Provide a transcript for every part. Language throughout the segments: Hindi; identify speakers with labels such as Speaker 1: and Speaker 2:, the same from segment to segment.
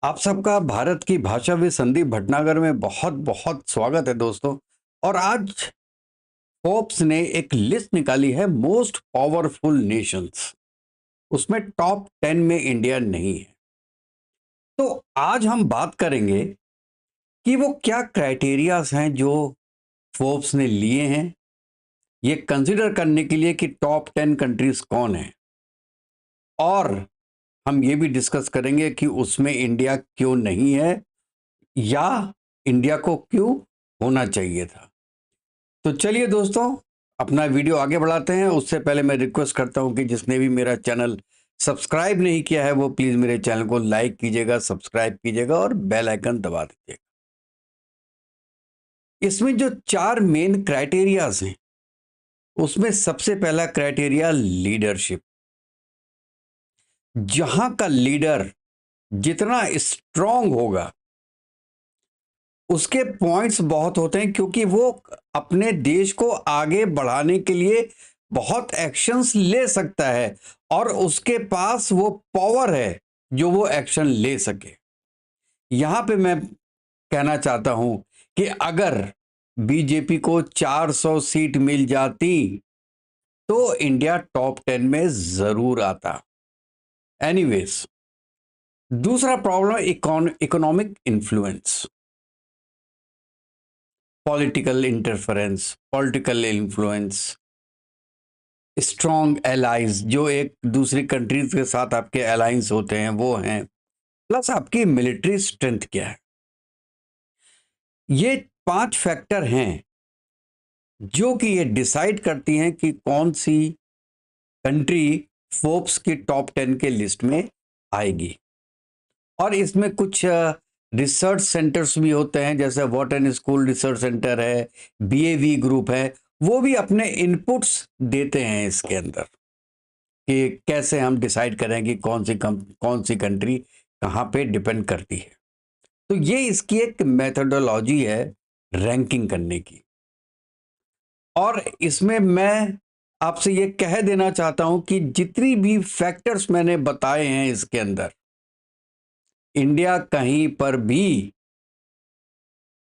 Speaker 1: आप सबका भारत की भाषा विद संदीप भटनागर में बहुत बहुत स्वागत है दोस्तों। और आज फोर्ब्स ने एक लिस्ट निकाली है मोस्ट पावरफुल नेशंस। उसमें टॉप 10 में इंडिया नहीं है। तो आज हम बात करेंगे कि वो क्या क्राइटेरियाज हैं जो फोर्ब्स ने लिए हैं ये कंसिडर करने के लिए कि टॉप 10 कंट्रीज कौन है। और हम ये भी डिस्कस करेंगे कि उसमें इंडिया क्यों नहीं है या इंडिया को क्यों होना चाहिए था। तो चलिए दोस्तों, अपना वीडियो आगे बढ़ाते हैं। उससे पहले मैं रिक्वेस्ट करता हूं कि जिसने भी मेरा चैनल सब्सक्राइब नहीं किया है वो प्लीज मेरे चैनल को लाइक कीजिएगा, सब्सक्राइब कीजिएगा और बेल आइकन दबा दीजिएगा। इसमें जो 4 मेन क्राइटेरियाज हैं उसमें सबसे पहला क्राइटेरिया लीडरशिप। जहां का लीडर जितना स्ट्रांग होगा उसके पॉइंट्स बहुत होते हैं, क्योंकि वो अपने देश को आगे बढ़ाने के लिए बहुत एक्शंस ले सकता है और उसके पास वो पावर है जो वो एक्शन ले सके। यहां पे मैं कहना चाहता हूं कि अगर बीजेपी को 400 सीट मिल जाती तो इंडिया टॉप 10 में जरूर आता। एनीवेज, दूसरा problem economic influence, political interference, political influence, strong allies जो एक दूसरी कंट्रीज के साथ आपके अलायंस होते हैं वो हैं, प्लस आपकी मिलिट्री स्ट्रेंथ क्या है। ये 5 फैक्टर हैं जो कि ये डिसाइड करती हैं कि कौन सी कंट्री फोर्ब्स की टॉप 10 के लिस्ट में आएगी। और इसमें कुछ रिसर्च सेंटर्स भी होते हैं, जैसे वॉटन स्कूल रिसर्च सेंटर है, बीएवी ग्रुप है, वो भी अपने इनपुट्स देते हैं इसके अंदर कि कैसे हम डिसाइड करें कि कौन सी कंट्री कहाँ पे डिपेंड करती है। तो ये इसकी एक मेथोडोलॉजी है रैंकिंग करने की। और इसमें मैं आपसे ये कह देना चाहता हूं कि जितनी भी फैक्टर्स मैंने बताए हैं इसके अंदर इंडिया कहीं पर भी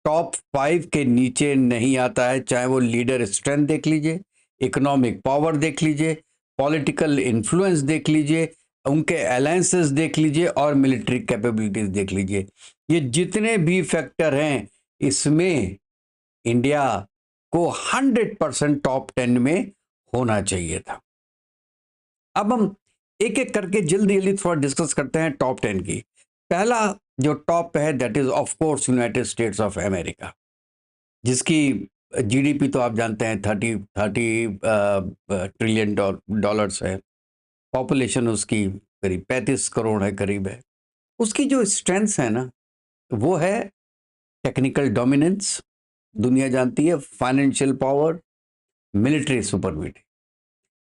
Speaker 1: टॉप 5 के नीचे नहीं आता है। चाहे वो लीडर स्ट्रेंथ देख लीजिए, इकोनॉमिक पावर देख लीजिए, पॉलिटिकल इन्फ्लुएंस देख लीजिए, उनके अलायंसेस देख लीजिए और मिलिट्री कैपेबिलिटीज देख लीजिए। ये जितने भी फैक्टर हैं इसमें इंडिया को 100% टॉप 10 में होना चाहिए था। अब हम एक एक करके जल्दी जल्दी थोड़ा डिस्कस करते हैं टॉप 10 की। पहला जो टॉप पे है that is of course United states of America, जिसकी जीडीपी तो आप जानते हैं 30 ट्रिलियन डॉलर्स है। पॉपुलेशन उसकी करीब 35 करोड़ है, करीब है। उसकी जो स्ट्रेंथ्स है ना वो है टेक्निकल डोमिनेंस, दुनिया जानती है, फाइनेंशियल पावर, मिलिट्री सुपरमिटी।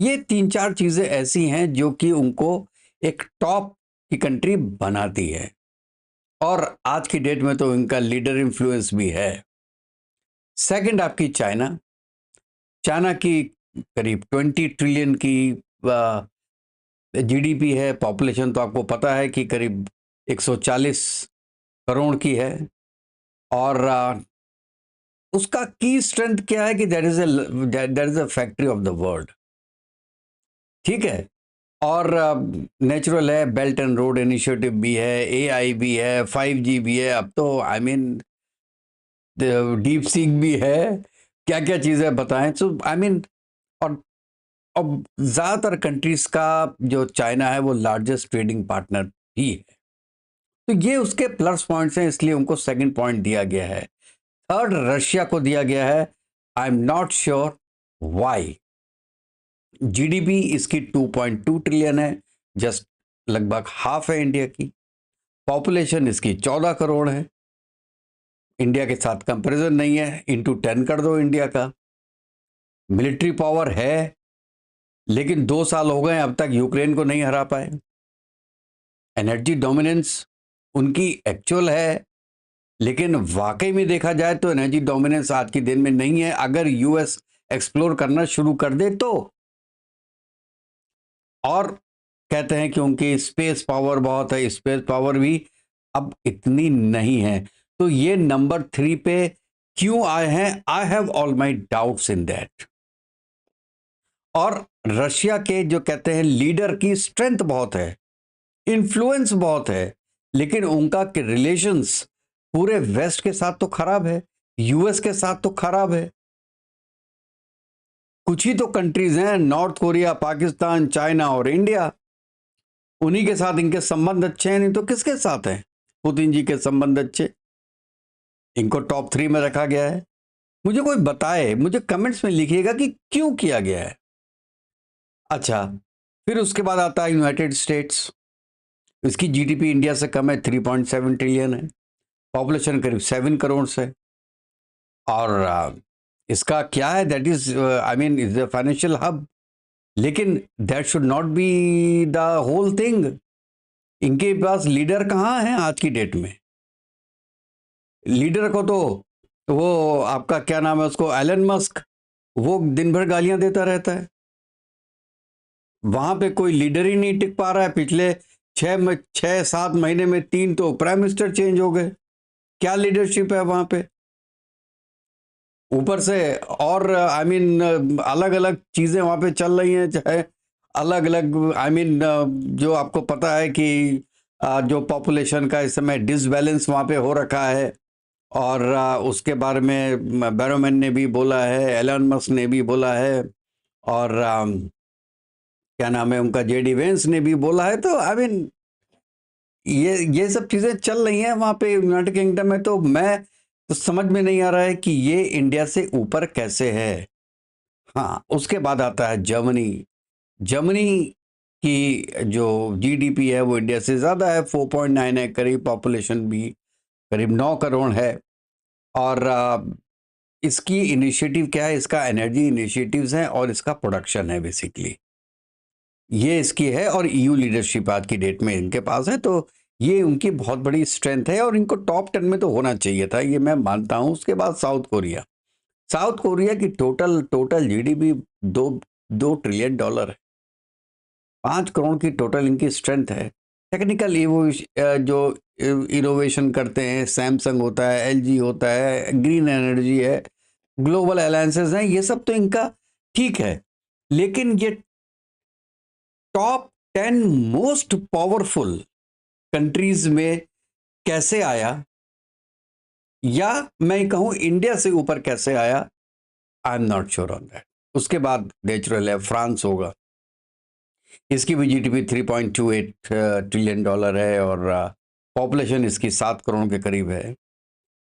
Speaker 1: ये 3-4 चीजें ऐसी हैं जो कि उनको एक टॉप की कंट्री बनाती है। और आज की डेट में तो इनका लीडर इन्फ्लुएंस भी है। सेकंड आपकी चाइना। चाइना की करीब 20 ट्रिलियन की जीडीपी है। पॉपुलेशन तो आपको पता है कि करीब 140 करोड़ की है। और उसका की स्ट्रेंथ क्या है कि that is a factory of the world. ठीक है। और नेचुरल है, बेल्ट एंड रोड इनिशिएटिव भी है, एआई भी है, 5G भी है, अब तो आई मीन डीप सीक भी है। क्या क्या चीजें बताएं। सो आई मीन, और अब ज्यादातर कंट्रीज का जो चाइना है वो लार्जेस्ट ट्रेडिंग पार्टनर ही है। तो ये उसके प्लस पॉइंट्स हैं, इसलिए उनको सेकंड पॉइंट दिया गया है। थर्ड रशिया को दिया गया है। I am not sure why. GDP इसकी 2.2 ट्रिलियन है, जस्ट लगभग हाफ है इंडिया की। पॉपुलेशन इसकी 14 करोड़ है, इंडिया के साथ कंपैरिजन नहीं है, इंटू 10 कर दो इंडिया का। मिलिट्री पावर है, लेकिन 2 साल हो गए अब तक यूक्रेन को नहीं हरा पाए। एनर्जी डोमिनेंस उनकी एक्चुअल है, लेकिन वाकई में देखा जाए तो एनर्जी डोमिनेंस आज के दिन में नहीं है। अगर यूएस एक्सप्लोर करना शुरू कर दे तो। और कहते हैं कि उनकी स्पेस पावर बहुत है, स्पेस पावर भी अब इतनी नहीं है, तो ये नंबर 3 पे क्यों आए हैं? I have all my doubts in that. और रशिया के जो कहते हैं लीडर की स्ट्रेंथ बहुत है, इन्फ्लुएंस बहुत है, लेकिन उनका रिलेशंस पूरे वेस्ट के साथ तो खराब है, यूएस के साथ तो खराब है। कुछ ही तो कंट्रीज हैं, नॉर्थ कोरिया, पाकिस्तान, चाइना और इंडिया, उन्हीं के साथ इनके संबंध अच्छे हैं, नहीं तो किसके साथ हैं? पुतिन जी के संबंध अच्छे, इनको टॉप 3 में रखा गया है। मुझे कोई बताए, मुझे कमेंट्स में लिखिएगा कि क्यों किया गया है। अच्छा, फिर उसके बाद आता है यूनाइटेड स्टेट्स। इसकी जीडीपी इंडिया से कम है, 3.7 ट्रिलियन है, पॉपुलेशन करीब 7 करोड़ है। और इसका क्या है, that is I mean is the financial hub, लेकिन that should not be the whole thing. इनके पास लीडर कहाँ हैं आज की डेट में? लीडर को तो वो आपका क्या नाम है उसको, एलन मस्क, वो दिन भर गालियां देता रहता है। वहां पे कोई लीडर ही नहीं टिक पा रहा है। पिछले 6-7 महीने में 3 तो प्राइम मिनिस्टर चेंज हो गए। क्या लीडरशिप है वहां पे? ऊपर से और आई मीन अलग अलग चीजें वहां पे चल रही हैं, चाहे अलग अलग आई मीन जो आपको पता है कि जो पॉपुलेशन का इस समय डिसबैलेंस वहां पे हो रखा है। और उसके बारे में बैरोमैन ने भी बोला है, एलन मस्क ने भी बोला है, और क्या नाम है उनका, जेडी वेंस ने भी बोला है। तो आई मीन ये सब चीजें चल रही हैं वहां पे यूनाइटेड किंगडम में। तो मैं तो समझ में नहीं आ रहा है कि ये इंडिया से ऊपर कैसे है। हाँ, उसके बाद आता है जर्मनी। जर्मनी की जो जीडीपी है वो इंडिया से ज़्यादा है, 4.9 है करीब, पॉपुलेशन भी करीब 9 करोड़ है। और इसकी इनिशिएटिव क्या है? इसका एनर्जी इनिशिएटिव्स हैं और इसका प्रोडक्शन है बेसिकली, ये इसकी है। और ईयू लीडरशिप आज की डेट में इनके पास है, तो ये उनकी बहुत बड़ी स्ट्रेंथ है और इनको टॉप 10 में तो होना चाहिए था, ये मैं मानता हूँ। उसके बाद साउथ कोरिया। साउथ कोरिया की टोटल जीडीपी दो ट्रिलियन डॉलर है, 5 करोड़ की टोटल इनकी स्ट्रेंथ है। टेक्निकल जो इनोवेशन करते हैं, सैमसंग होता है, एलजी होता है, ग्रीन एनर्जी है, ग्लोबल अलायंसेस हैं, ये सब तो इनका ठीक है। लेकिन ये टॉप 10 मोस्ट पावरफुल कंट्रीज में कैसे आया, या मैं कहूं इंडिया से ऊपर कैसे आया? I am not sure on that. उसके बाद नेचुरल है फ्रांस होगा, इसकी भी जीडीपी 3.28 ट्रिलियन डॉलर है और पॉपुलेशन इसकी 7 करोड़ के करीब है।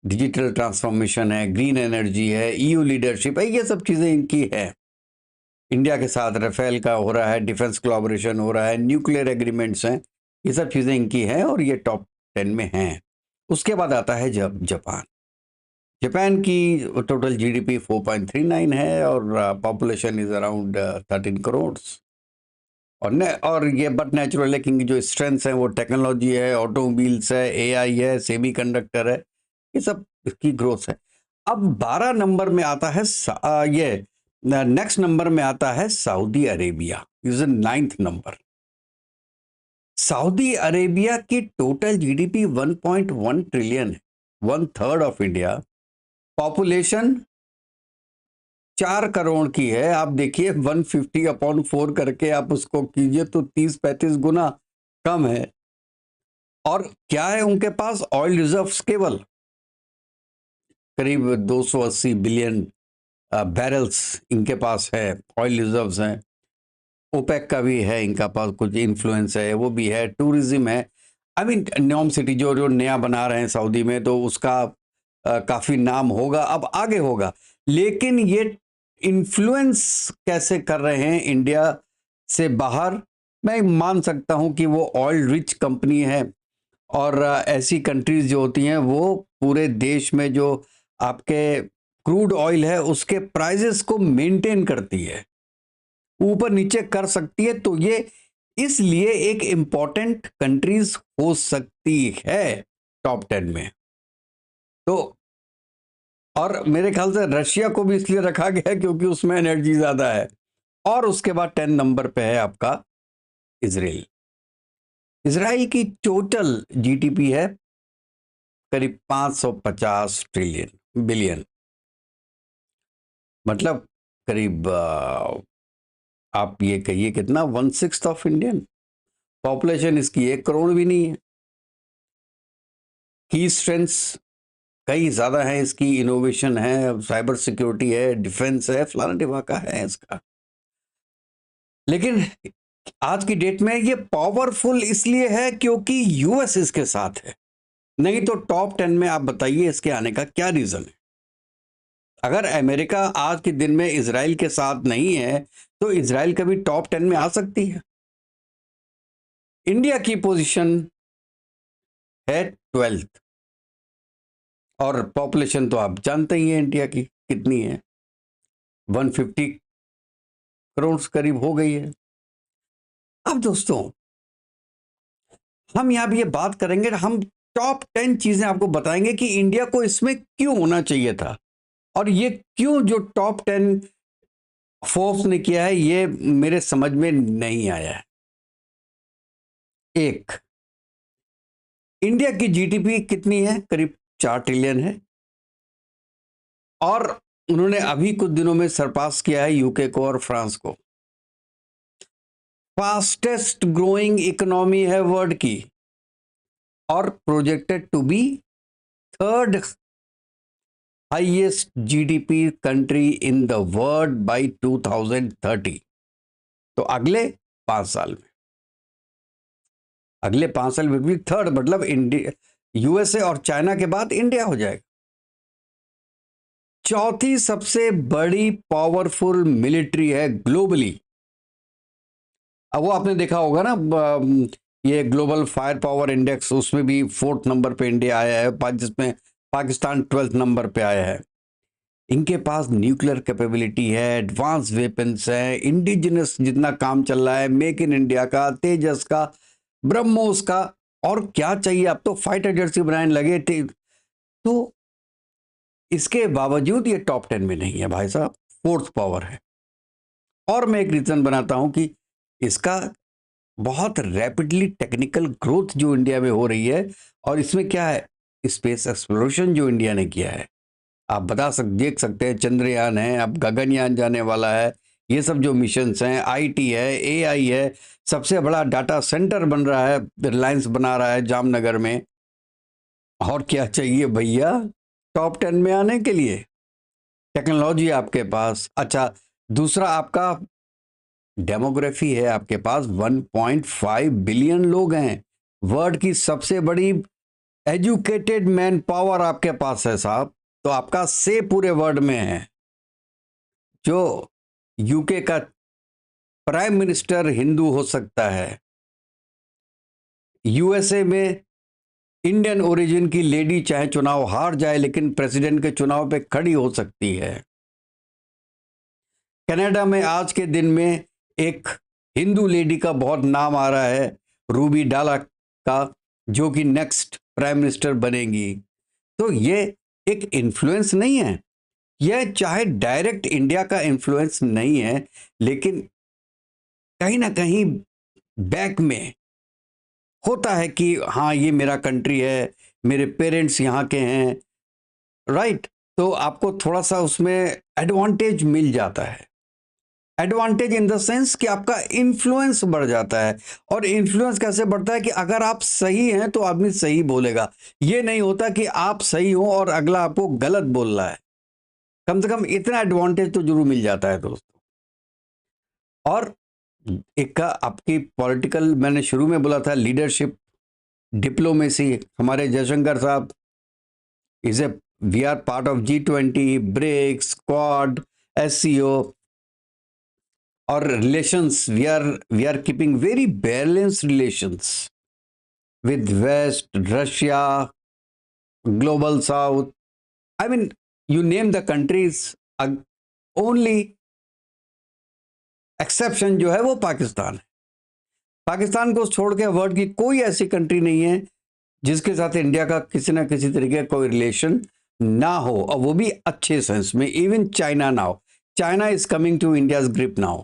Speaker 1: डिजिटल ट्रांसफॉर्मेशन है, ग्रीन एनर्जी है, ईयू लीडरशिप है, ये सब चीज़ें इनकी है। इंडिया के साथ राफेल का हो रहा है, डिफेंस कोलैबोरेशन हो रहा है, न्यूक्लियर एग्रीमेंट्स हैं, ये सब चीज़ें इनकी हैं और ये टॉप 10 में हैं। उसके बाद आता है जब जापान। जापान की टोटल जीडीपी 4.39 है और पॉपुलेशन इज अराउंड 13 करोड़। और ये बट नेचुरल है कि जो स्ट्रेंथ्स हैं वो टेक्नोलॉजी है, ऑटोमोबाइल्स है, एआई है, सेमीकंडक्टर है, ये सब इसकी ग्रोथ है। अब 12 नंबर में आता है ये नेक्स्ट नंबर में आता है Saudi Arabia, is 9th number. Saudi Arabia की टोटल जीडीपी 1.1 ट्रिलियन है, 1/3 ऑफ इंडिया। पॉपुलेशन 4 करोड़ की है। आप देखिए 150/4 करके आप उसको कीजिए तो 30-35 गुना कम है। और क्या है उनके पास? ऑयल रिजर्व्स केवल करीब 280 बिलियन बैरल्स इनके पास है, ऑयल रिजर्व्स हैं। ओपेक का भी है इनका पास, कुछ इन्फ्लुएंस है, वो भी है। टूरिज्म है, आई मीन न्योम सिटी जो नया बना रहे हैं सऊदी में, तो उसका काफ़ी नाम होगा, अब आगे होगा। लेकिन ये इन्फ्लुएंस कैसे कर रहे हैं इंडिया से बाहर? मैं मान सकता हूं कि वो ऑयल रिच कंपनी है और ऐसी कंट्रीज जो होती हैं वो पूरे देश में जो आपके क्रूड ऑयल है उसके प्राइजेस को मेंटेन करती है, ऊपर नीचे कर सकती है। तो ये इसलिए एक इंपॉर्टेंट कंट्रीज हो सकती है टॉप 10 में। तो और मेरे ख्याल से रशिया को भी इसलिए रखा गया है क्योंकि उसमें एनर्जी ज्यादा है। और उसके बाद 10 नंबर पे है आपका इजराइल। इजराइल की टोटल जीडीपी है करीब 550 ट्रिलियन बिलियन, मतलब करीब आप ये कहिए कितना, 1/6 ऑफ इंडियन पॉपुलेशन। इसकी 1 करोड़ भी नहीं है। की स्ट्रेंथ्स कई ज्यादा है इसकी, इनोवेशन है, साइबर सिक्योरिटी है, डिफेंस है, फलाना ढिमाका है इसका। लेकिन आज की डेट में ये पावरफुल इसलिए है क्योंकि यूएस इसके साथ है, नहीं तो टॉप 10 में आप बताइए इसके आने का क्या रीजन है। अगर अमेरिका आज के दिन में इजराइल के साथ नहीं है तो इजराइल कभी टॉप 10 में आ सकती है। इंडिया की पोजीशन है 12th, और पॉपुलेशन तो आप जानते ही हैं इंडिया की कितनी है, 150 करोड़ करीब हो गई है। अब दोस्तों हम यहां भी ये बात करेंगे, हम टॉप 10 चीजें आपको बताएंगे कि इंडिया को इसमें क्यों होना चाहिए था, और ये क्यों जो टॉप 10 फोर्ब्स ने किया है ये मेरे समझ में नहीं आया है। एक, इंडिया की जीडीपी कितनी है, करीब 4 ट्रिलियन है, और उन्होंने अभी कुछ दिनों में सरपास किया है यूके को और फ्रांस को। फास्टेस्ट ग्रोइंग इकोनॉमी है वर्ल्ड की, और projected to be third highest GDP country in the world by 2030। तो अगले 5 साल में, अगले 5 साल में भी थर्ड, मतलब इंडिया, यूएसए और चाइना के बाद इंडिया हो जाएगा। चौथी सबसे बड़ी पावरफुल मिलिट्री है ग्लोबली। अब वो आपने देखा होगा ना, ये ग्लोबल फायर पावर इंडेक्स, उसमें भी 4th नंबर पे इंडिया आया है, जिसमें पाकिस्तान 12th नंबर पे आया है। इनके पास न्यूक्लियर कैपेबिलिटी है, एडवांस वेपन्स है, इंडिजिनस जितना काम चल रहा है, मेक इन इंडिया का, तेजस का, ब्रह्मोस का, और क्या चाहिए, अब तो फाइटर जर्सी बनाने लगे थे। तो इसके बावजूद ये टॉप 10 में नहीं है भाई साहब, 4th पावर है। और मैं एक रीजन बनाता हूं कि इसका बहुत रैपिडली टेक्निकल ग्रोथ जो इंडिया में हो रही है, और इसमें क्या है, स्पेस एक्सप्लोरेशन जो इंडिया ने किया है। आप देख सकते हैं, चंद्रयान है, अब गगनयान जाने वाला है, ये सब जो मिशंस हैं, आईटी है, एआई है, सबसे बड़ा डाटा सेंटर बन रहा है, रिलायंस बना रहा है जामनगर में। और क्या चाहिए भैया टॉप 10 में आने के लिए, टेक्नोलॉजी आपके पास। अच्छा, दूसरा आपका डेमोग्राफी है, आपके पास 1.5 बिलियन लोग हैं, वर्ल्ड की सबसे बड़ी एजुकेटेड मैन पावर आपके पास है साहब। तो आपका से पूरे वर्ल्ड में है। जो यूके का प्राइम मिनिस्टर हिंदू हो सकता है, यूएसए में इंडियन ओरिजिन की लेडी चाहे चुनाव हार जाए लेकिन प्रेसिडेंट के चुनाव पे खड़ी हो सकती है। कनाडा में आज के दिन में एक हिंदू लेडी का बहुत नाम आ रहा है, रूबी डाला का, जो कि नेक्स्ट प्राइम मिनिस्टर बनेगी। तो ये एक इन्फ्लुएंस नहीं है, यह चाहे डायरेक्ट इंडिया का इन्फ्लुएंस नहीं है, लेकिन कहीं ना कहीं बैक में होता है कि हाँ ये मेरा कंट्री है, मेरे पेरेंट्स यहाँ के हैं, राइट। तो आपको थोड़ा सा उसमें एडवांटेज मिल जाता है, एडवांटेज इन द सेंस कि आपका इन्फ्लुएंस बढ़ जाता है। और इन्फ्लुएंस कैसे बढ़ता है कि अगर आप सही हैं तो आदमी सही बोलेगा, ये नहीं होता कि आप सही हो और अगला आपको गलत बोल रहा है। कम से कम इतना एडवांटेज तो जरूर मिल जाता है दोस्तों। और एक का आपकी पॉलिटिकल, मैंने शुरू में बोला था, लीडरशिप, डिप्लोमेसी, हमारे जयशंकर साहब is a, we are part of G20, BRICS, Quad, SCO, और relations, we are keeping very balanced relations with West, Russia, Global South, I mean you name the countries. Only exception जो है वो पाकिस्तान है। पाकिस्तान को छोड़ के वर्ल्ड की कोई ऐसी कंट्री नहीं है जिसके साथ इंडिया का किसी ना किसी तरीके का कोई रिलेशन ना हो, और वो भी अच्छे सेंस में। Even China now, China is coming to India's grip now.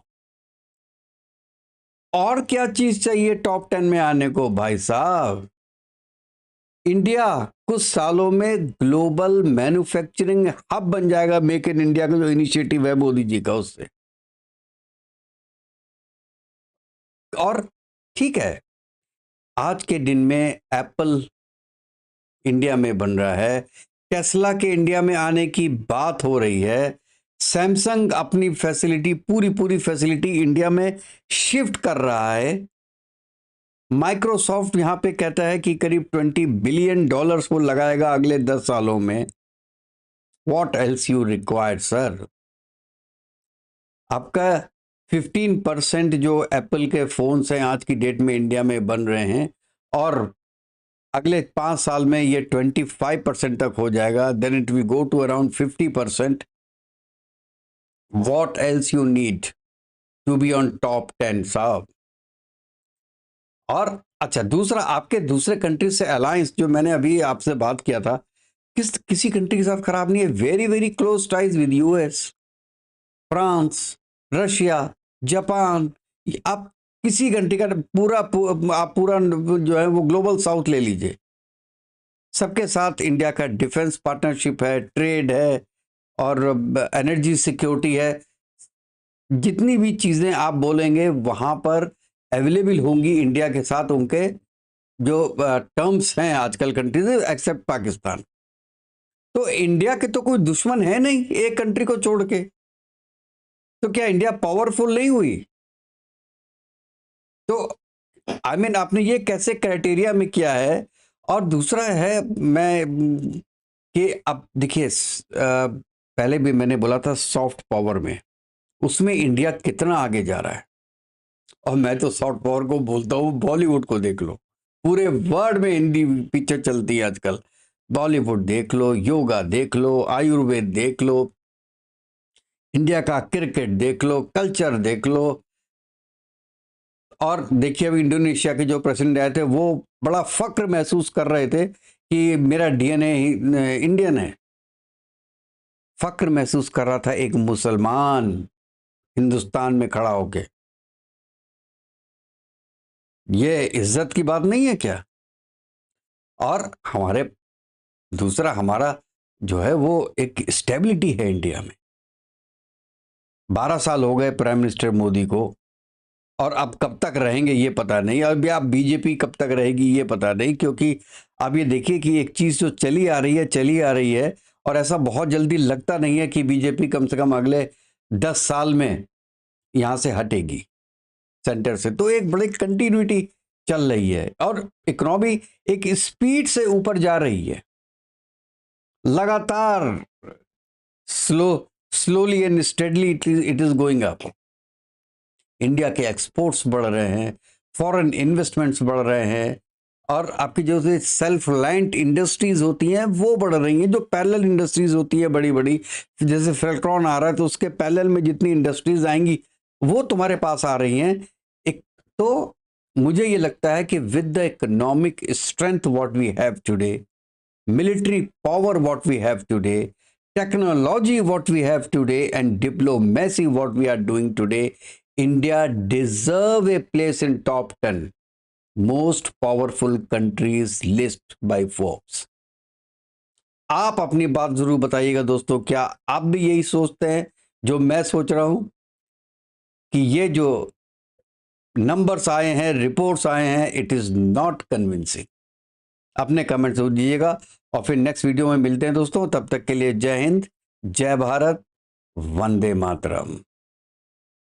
Speaker 1: और क्या चीज चाहिए टॉप 10 में आने को भाई साहब? इंडिया कुछ सालों में ग्लोबल मैन्युफैक्चरिंग हब बन जाएगा, मेक इन इंडिया का जो इनिशिएटिव है मोदी जी का, उससे। और ठीक है, आज के दिन में एप्पल इंडिया में बन रहा है, टेस्ला के इंडिया में आने की बात हो रही है, सैमसंग अपनी फैसिलिटी पूरी फैसिलिटी इंडिया में शिफ्ट कर रहा है, माइक्रोसॉफ्ट यहां पे कहता है कि करीब $20 बिलियन वो लगाएगा अगले 10 सालों में। What else you required sir? आपका 15% जो एप्पल के फोन्स हैं आज की डेट में इंडिया में बन रहे हैं, और अगले 5 साल में ये 25% तक हो जाएगा, then it will go to around 50%। What else you need to be on top 10 साहब? और अच्छा, दूसरा, आपके दूसरे कंट्री से अलायंस जो मैंने अभी आपसे बात किया था, किसी कंट्री के साथ खराब नहीं है। Very very close ties with US, France, Russia, Japan. आप किसी कंट्री का आप पूरा जो है वो ग्लोबल साउथ ले लीजिए, सबके साथ इंडिया का डिफेंस पार्टनरशिप है, ट्रेड है, और एनर्जी सिक्योरिटी है। जितनी भी चीजें आप बोलेंगे वहां पर अवेलेबल होंगी इंडिया के साथ, उनके जो टर्म्स हैं आजकल कंट्रीज, एक्सेप्ट पाकिस्तान। तो इंडिया के तो कोई दुश्मन है नहीं एक कंट्री को छोड़ के, तो क्या इंडिया पावरफुल नहीं हुई? तो आई मीन आपने ये कैसे क्राइटेरिया में किया है? और दूसरा है, मैं कि अब देखिए, पहले भी मैंने बोला था सॉफ्ट पावर में, उसमें इंडिया कितना आगे जा रहा है। और मैं तो सॉफ्ट पावर को बोलता हूँ, बॉलीवुड को देख लो, पूरे वर्ल्ड में हिंदी पिक्चर चलती है आजकल। बॉलीवुड देख लो, योगा देख लो, आयुर्वेद देख लो, इंडिया का क्रिकेट देख लो, कल्चर देख लो। और देखिए, अभी इंडोनेशिया के जो प्रेसिडेंट आए थे वो बड़ा फक्र महसूस कर रहे थे कि मेरा डीएनए इंडियन है। फक्र महसूस कर रहा था एक मुसलमान हिंदुस्तान में खड़ा होके। ये इज्जत की बात नहीं है क्या? और दूसरा हमारा जो है वो एक स्टेबिलिटी है इंडिया में। 12 साल हो गए प्राइम मिनिस्टर मोदी को, और अब कब तक रहेंगे ये पता नहीं। अभी आप बीजेपी कब तक रहेगी ये पता नहीं, क्योंकि अब ये देखिए कि एक चीज जो चली आ रही है, और ऐसा बहुत जल्दी लगता नहीं है कि बीजेपी कम से कम अगले 10 साल में यहां से हटेगी सेंटर से। तो एक बड़ी कंटिन्यूटी चल रही है, और इकोनॉमी एक स्पीड से ऊपर जा रही है, लगातार slowly and steadily it is going up. India के एक्सपोर्ट्स बढ़ रहे हैं, फॉरेन इन्वेस्टमेंट्स बढ़ रहे हैं, और आपकी जो सेल्फ रिलायंट इंडस्ट्रीज होती हैं वो बढ़ रही हैं। जो पैरेलल इंडस्ट्रीज होती है बड़ी बड़ी, जैसे फेल्ट्रॉन आ रहा है तो उसके पैरेलल में जितनी इंडस्ट्रीज आएंगी वो तुम्हारे पास आ रही हैं। एक तो मुझे ये लगता है कि with the economic strength what we have today, military power what we have today, technology what we have today, and diplomacy what we are doing today, India deserve a place in top 10 most powerful countries list by Forbes. आप अपनी बात जरूर बताइएगा दोस्तों, क्या आप भी यही सोचते हैं जो मैं सोच रहा हूं, कि ये जो नंबर्स आए हैं, रिपोर्ट्स आए हैं, इट इज नॉट कन्विंसिंग? अपने कमेंट जरूर दीजिएगा, और फिर नेक्स्ट वीडियो में मिलते हैं दोस्तों। तब तक के लिए जय हिंद, जय भारत, वंदे मातरम।